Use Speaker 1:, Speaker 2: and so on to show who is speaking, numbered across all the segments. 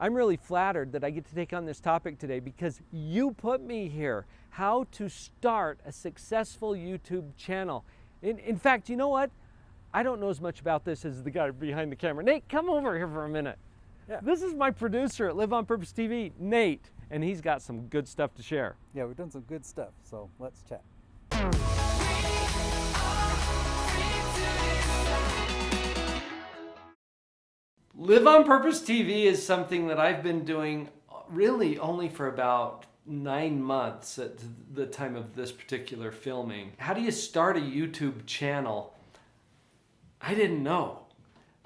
Speaker 1: I'm really flattered that I get to take on this topic today because you put me here. How to start a successful YouTube channel. In fact, you know what? I don't know as much about this as the guy behind the camera. Nate, come over here for a minute.
Speaker 2: Yeah.
Speaker 1: This is my producer at Live on Purpose TV, Nate, and he's got some good stuff to share.
Speaker 2: Yeah, we've done some good stuff, so let's chat.
Speaker 1: Live on Purpose TV is something that I've been doing really only for about 9 months at the time of this particular filming. How do you start a YouTube channel? I didn't know.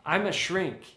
Speaker 1: I'm a shrink.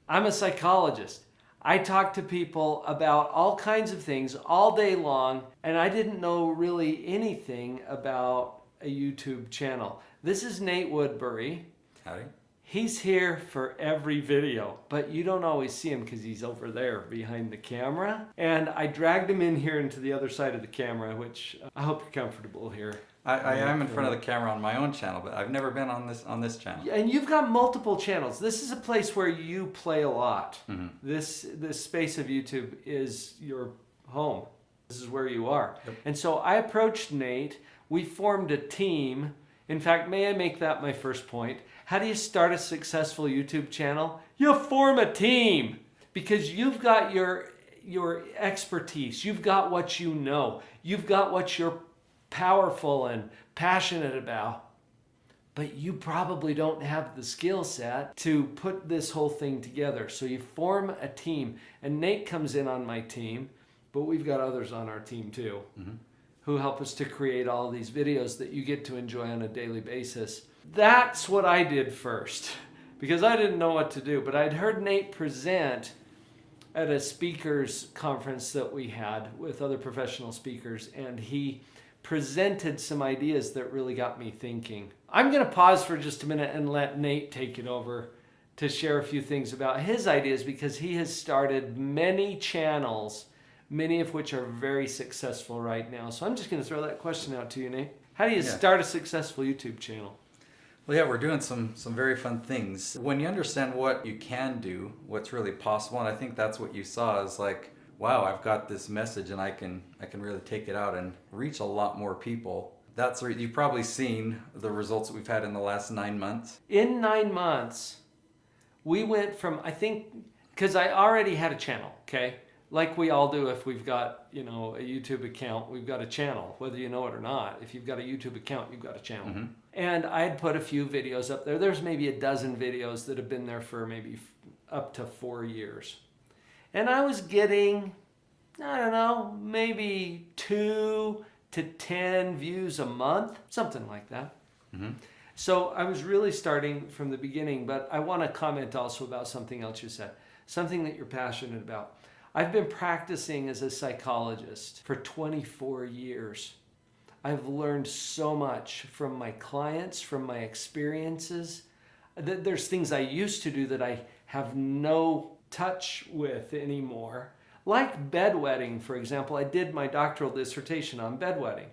Speaker 1: I'm a psychologist. I talk to people about all kinds of things all day long, and I didn't know really anything about a YouTube channel. This is Nate Woodbury.
Speaker 2: Howdy.
Speaker 1: He's here for every video, but you don't always see him because he's over there behind the camera. And I dragged him in here into the other side of the camera, which I hope you're comfortable here.
Speaker 3: I am in front of the camera on my own channel, but I've never been on this channel.
Speaker 1: And you've got multiple channels. This is a place where you play a lot.
Speaker 3: Mm-hmm.
Speaker 1: This space of YouTube is your home. This is where you are.
Speaker 3: Yep.
Speaker 1: And so I approached Nate. We formed a team. In fact, may I make that my first point? How do you start a successful YouTube channel? You form a team because you've got your expertise. You've got what you know. You've got what you're powerful and passionate about. But you probably don't have the skill set to put this whole thing together. So you form a team. And Nate comes in on my team, but we've got others on our team too, who help us to create all of these videos that you get to enjoy on a daily basis. That's what I did first because I didn't know what to do, but I'd heard Nate present at a speakers conference that we had with other professional speakers, and he presented some ideas that really got me thinking. I'm going to pause for just a minute and let Nate take it over to share a few things about his ideas because he has started many channels, many of which are very successful right now. So I'm just going to throw that question out to you, Nate. How do you start a successful YouTube channel?
Speaker 3: Well, yeah, we're doing some very fun things. When you understand what you can do, what's really possible, and I think that's what you saw is like, wow, I've got this message and I can really take it out and reach a lot more people. You've probably seen the results that we've had in the last 9 months.
Speaker 1: In 9 months, we went from, I think, because I already had a channel, okay? Like we all do if we've got, a YouTube account, we've got a channel, whether you know it or not. If you've got a YouTube account, you've got a channel.
Speaker 3: Mm-hmm.
Speaker 1: And I had put a few videos up there. There's maybe a dozen videos that have been there for maybe up to 4 years. And I was getting, I don't know, maybe 2 to 10 views a month, something like that.
Speaker 3: Mm-hmm.
Speaker 1: So I was really starting from the beginning, but I want to comment also about something else you said, something that you're passionate about. I've been practicing as a psychologist for 24 years. I've learned so much from my clients, from my experiences. There's things I used to do that I have no touch with anymore. Like bedwetting, for example. I did my doctoral dissertation on bedwetting.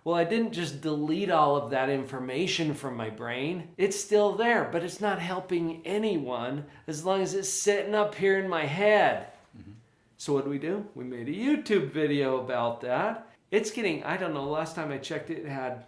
Speaker 1: Well, I didn't just delete all of that information from my brain. It's still there, but it's not helping anyone as long as it's sitting up here in my head.
Speaker 3: Mm-hmm.
Speaker 1: So what do? We made a YouTube video about that. It's getting, I don't know, last time I checked it had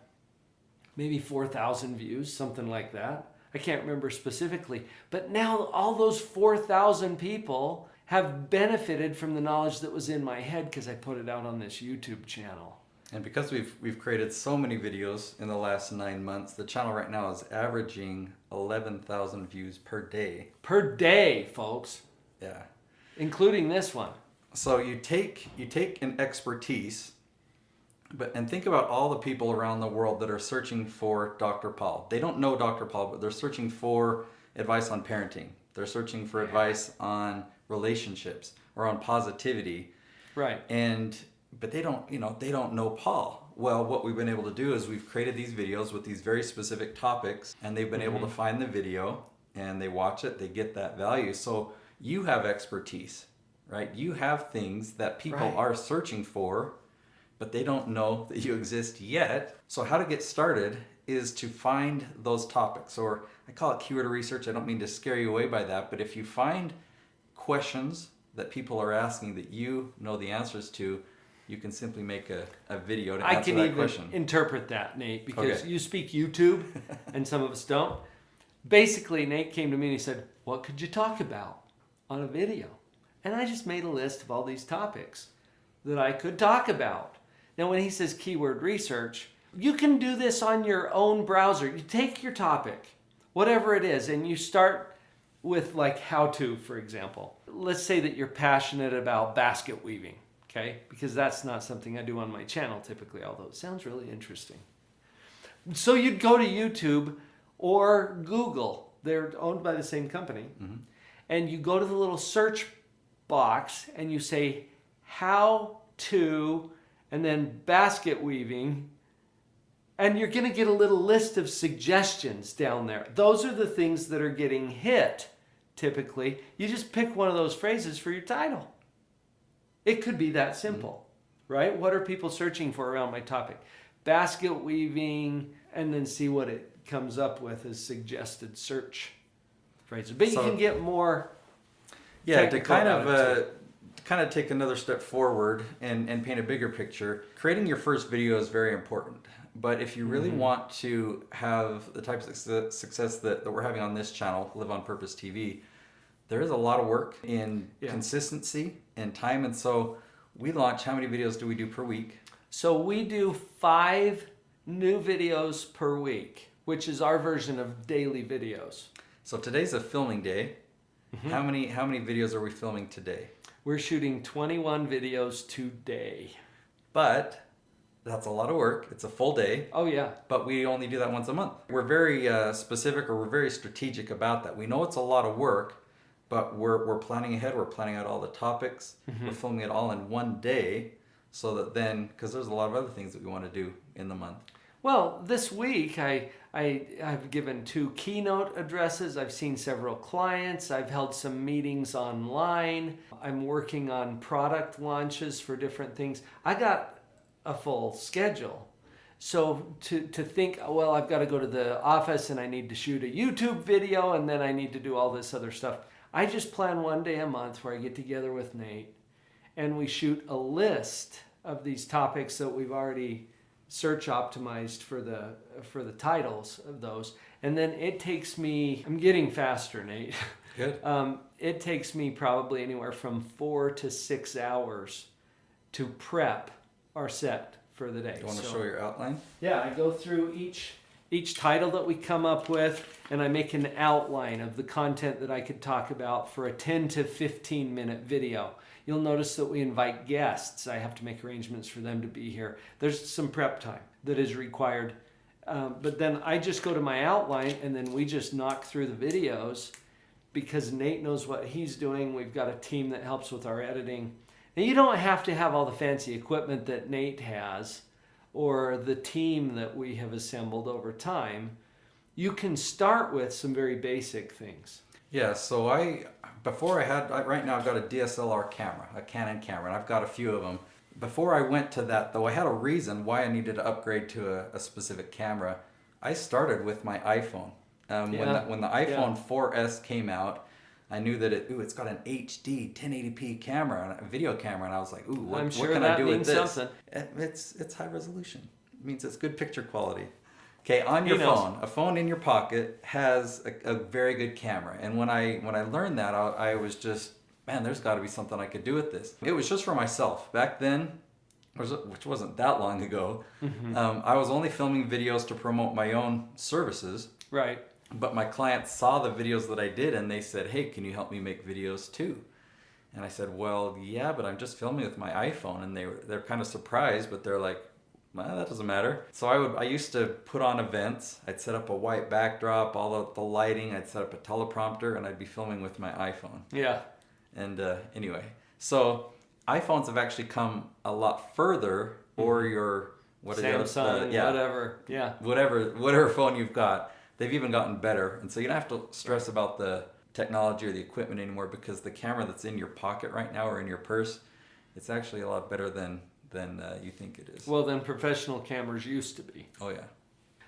Speaker 1: maybe 4,000 views, something like that. I can't remember specifically. But now all those 4,000 people have benefited from the knowledge that was in my head because I put it out on this YouTube channel.
Speaker 3: And because we've created so many videos in the last 9 months, the channel right now is averaging 11,000 views per day.
Speaker 1: Per day, folks.
Speaker 3: Yeah.
Speaker 1: Including this one.
Speaker 3: So you take an expertise, and think about all the people around the world that are searching for Dr. Paul. They don't know Dr. Paul, but they're searching for advice on parenting. They're searching for advice on relationships or on positivity.
Speaker 1: Right.
Speaker 3: But they don't know Paul. Well, what we've been able to do is we've created these videos with these very specific topics, and they've been able to find the video and they watch it, they get that value. So you have expertise, right? You have things that people are searching for, but they don't know that you exist yet. So how to get started is to find those topics, or I call it keyword research. I don't mean to scare you away by that, but if you find questions that people are asking that you know the answers to, you can simply make a video to
Speaker 1: I
Speaker 3: answer
Speaker 1: can
Speaker 3: that
Speaker 1: even
Speaker 3: question.
Speaker 1: interpret that, Nate, because
Speaker 3: Okay.
Speaker 1: you speak YouTube and some of us don't. Basically, Nate came to me and he said, what could you talk about on a video? And I just made a list of all these topics that I could talk about. Now, when he says keyword research, you can do this on your own browser. You take your topic, whatever it is, and you start with like how to, for example. Let's say that you're passionate about basket weaving, okay? Because that's not something I do on my channel typically, although it sounds really interesting. So you'd go to YouTube or Google. They're owned by the same company. Mm-hmm. And you go to the little search box and you say, how to, and then basket weaving, and you're going to get a little list of suggestions down there. Those are the things that are getting hit typically. You just pick one of those phrases for your title. It could be that simple, right? What are people searching for around my topic? Basket weaving, and then see what it comes up with as suggested search phrases. But you can get more.
Speaker 3: Yeah, to kind of take another step forward and paint a bigger picture, creating your first video is very important. But if you really want to have the type of success that we're having on this channel, Live on Purpose TV, there is a lot of work in consistency and time. And so we launch, how many videos do we do per week?
Speaker 1: So we do 5 new videos per week, which is our version of daily videos.
Speaker 3: So today's a filming day. Mm-hmm. How many videos are we filming today?
Speaker 1: We're shooting 21 videos today.
Speaker 3: But that's a lot of work. It's a full day.
Speaker 1: Oh yeah.
Speaker 3: But we only do that once a month. We're very specific, or we're very strategic about that. We know it's a lot of work, but we're planning ahead. We're planning out all the topics. Mm-hmm. We're filming it all in one day, so that then, because there's a lot of other things that we want to do in the month.
Speaker 1: Well, this week I've given 2 keynote addresses. I've seen several clients. I've held some meetings online. I'm working on product launches for different things. I got a full schedule. So to think, well, I've got to go to the office and I need to shoot a YouTube video and then I need to do all this other stuff. I just plan one day a month where I get together with Nate and we shoot a list of these topics that we've already search optimized for the titles of those. And then it takes me, I'm getting faster, Nate.
Speaker 3: Good.
Speaker 1: It takes me probably anywhere from 4 to 6 hours to prep our set for the day.
Speaker 3: You want to show your outline?
Speaker 1: Yeah, I go through each title that we come up with, and I make an outline of the content that I could talk about for a 10 to 15 minute video. You'll notice that we invite guests. I have to make arrangements for them to be here. There's some prep time that is required. But then I just go to my outline and then we just knock through the videos because Nate knows what he's doing. We've got a team that helps with our editing. And you don't have to have all the fancy equipment that Nate has or the team that we have assembled over time. You can start with some very basic things.
Speaker 3: Yeah, so right now I've got a DSLR camera, a Canon camera, and I've got a few of them. Before I went to that, though, I had a reason why I needed to upgrade to a specific camera. I started with my iPhone. When the iPhone 4S came out, I knew that it's got an HD 1080p camera, a video camera, and I was like, ooh, what can I do with this?
Speaker 1: Something.
Speaker 3: It's high resolution. It means it's good picture quality. Okay, on your phone, a phone in your pocket has a very good camera. And when I learned that, I was just, man, there's got to be something I could do with this. It was just for myself. Back then, which wasn't that long ago, I was only filming videos to promote my own services.
Speaker 1: Right.
Speaker 3: But my clients saw the videos that I did and they said, hey, can you help me make videos too? And I said, well, yeah, but I'm just filming with my iPhone. And they're kind of surprised, but they're like, well, that doesn't matter. So I used to put on events. I'd set up a white backdrop, all the lighting. I'd set up a teleprompter, and I'd be filming with my iPhone.
Speaker 1: Yeah.
Speaker 3: And anyway, so iPhones have actually come a lot further, or your
Speaker 1: Samsung, whatever. Yeah.
Speaker 3: Whatever phone you've got, they've even gotten better. And so you don't have to stress about the technology or the equipment anymore, because the camera that's in your pocket right now or in your purse, it's actually a lot better than you think it is.
Speaker 1: Well, than professional cameras used to be.
Speaker 3: Oh yeah.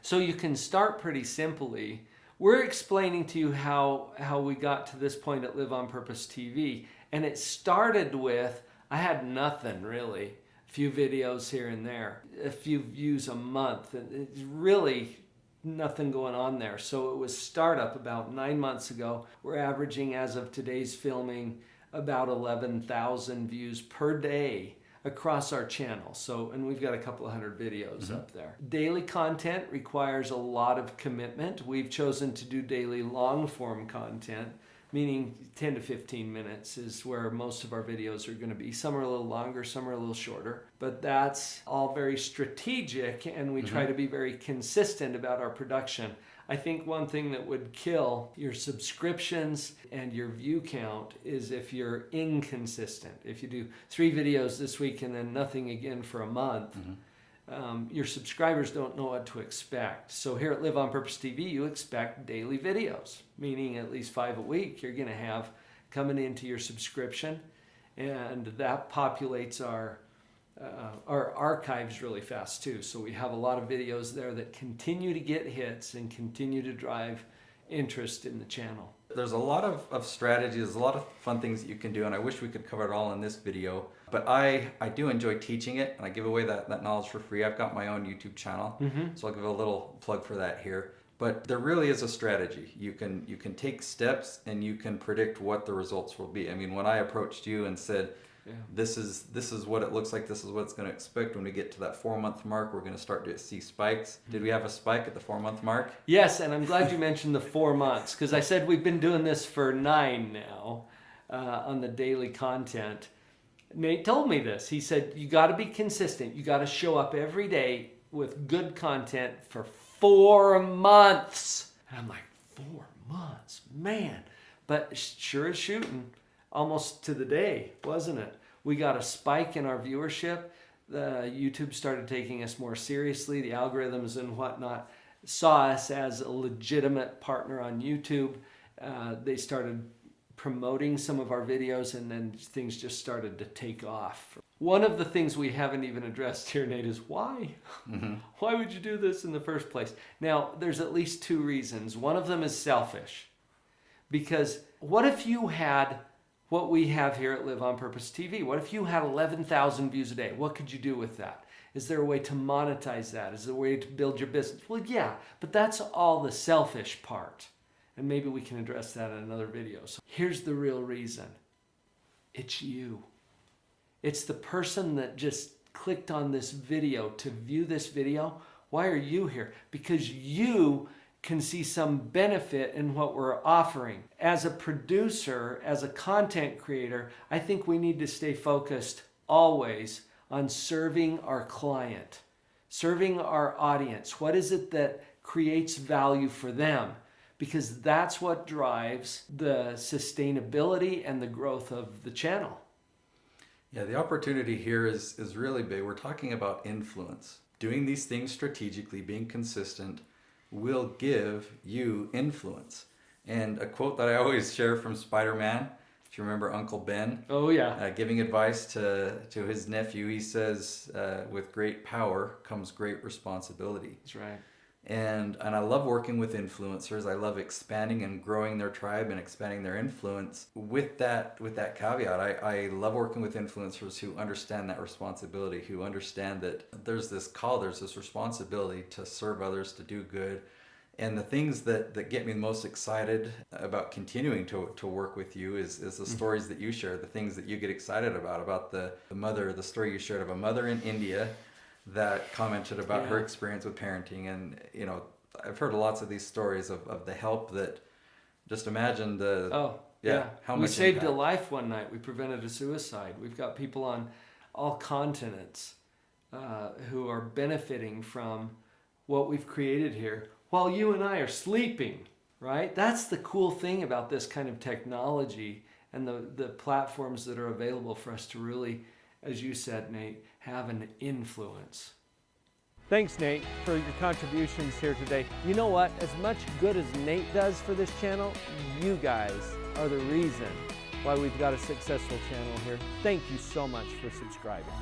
Speaker 1: So you can start pretty simply. We're explaining to you how we got to this point at Live on Purpose TV, And it started with, I had nothing really, a few videos here and there, a few views a month. It's really nothing going on there. So it was startup about 9 months ago. We're averaging, as of today's filming, about 11,000 views per day across our channel. So, and we've got a couple of hundred videos up there. Daily content requires a lot of commitment. We've chosen to do daily long form content, meaning 10 to 15 minutes is where most of our videos are going to be. Some are a little longer, some are a little shorter, but that's all very strategic, and we try to be very consistent about our production. I think one thing that would kill your subscriptions and your view count is if you're inconsistent. If you do 3 videos this week and then nothing again for a month, your subscribers don't know what to expect. So here at Live on Purpose TV, you expect daily videos, meaning at least 5 a week you're going to have coming into your subscription, and that populates our archives really fast too. So we have a lot of videos there that continue to get hits and continue to drive interest in the channel.
Speaker 3: There's a lot of strategies, there's a lot of fun things that you can do, and I wish we could cover it all in this video. But I do enjoy teaching it, and I give away that knowledge for free. I've got my own YouTube channel, so I'll give a little plug for that here. But there really is a strategy. You can take steps, and you can predict what the results will be. I mean, when I approached you and said, this is what it looks like, this is what it's going to expect when we get to that 4-month mark, we're going to start to see spikes. Did we have a spike at the 4-month mark?
Speaker 1: Yes, and I'm glad you mentioned the 4 months, because I said we've been doing this for 9 now on the daily content. Nate told me this. He said, you got to be consistent. You got to show up every day with good content for 4 months. And I'm like, 4 months, man. But sure as shooting, almost to the day, wasn't it? We got a spike in our viewership. YouTube started taking us more seriously. The algorithms and whatnot saw us as a legitimate partner on YouTube. They started promoting some of our videos, and then things just started to take off. One of the things we haven't even addressed here, Nate, is why? Why would you do this in the first place? Now, there's at least 2 reasons. One of them is selfish. Because what if you had what we have here at Live on Purpose TV? What if you had 11,000 views a day? What could you do with that? Is there a way to monetize that? Is there a way to build your business? Well, yeah, but that's all the selfish part. And maybe we can address that in another video. So here's the real reason. It's you. It's the person that just clicked on this video to view this video. Why are you here? Because you can see some benefit in what we're offering. As a producer, as a content creator, I think we need to stay focused always on serving our client, serving our audience. What is it that creates value for them? Because that's what drives the sustainability and the growth of the channel.
Speaker 3: Yeah, the opportunity here is really big. We're talking about influence. Doing these things strategically, being consistent, will give you influence. And a quote that I always share from Spider-Man, if you remember Uncle Ben, giving advice to his nephew, he says, with great power comes great responsibility.
Speaker 1: That's right.
Speaker 3: And I love working with influencers. I love expanding and growing their tribe and expanding their influence. With that caveat, I love working with influencers who understand that responsibility, who understand that there's this call, there's this responsibility to serve others, to do good. And the things that get me most excited about continuing to work with you is the stories that you share, the things that you get excited about the mother, the story you shared of a mother in India that commented about her experience with parenting. And I've heard lots of these stories of the help that, just imagine how much
Speaker 1: we saved
Speaker 3: impact.
Speaker 1: a life one night. We prevented a suicide. We've got people on all continents who are benefiting from what we've created here while you and I are sleeping, right? That's the cool thing about this kind of technology and the platforms that are available for us to really, as you said, Nate, have an influence. Thanks, Nate, for your contributions here today. You know what? As much good as Nate does for this channel, you guys are the reason why we've got a successful channel here. Thank you so much for subscribing.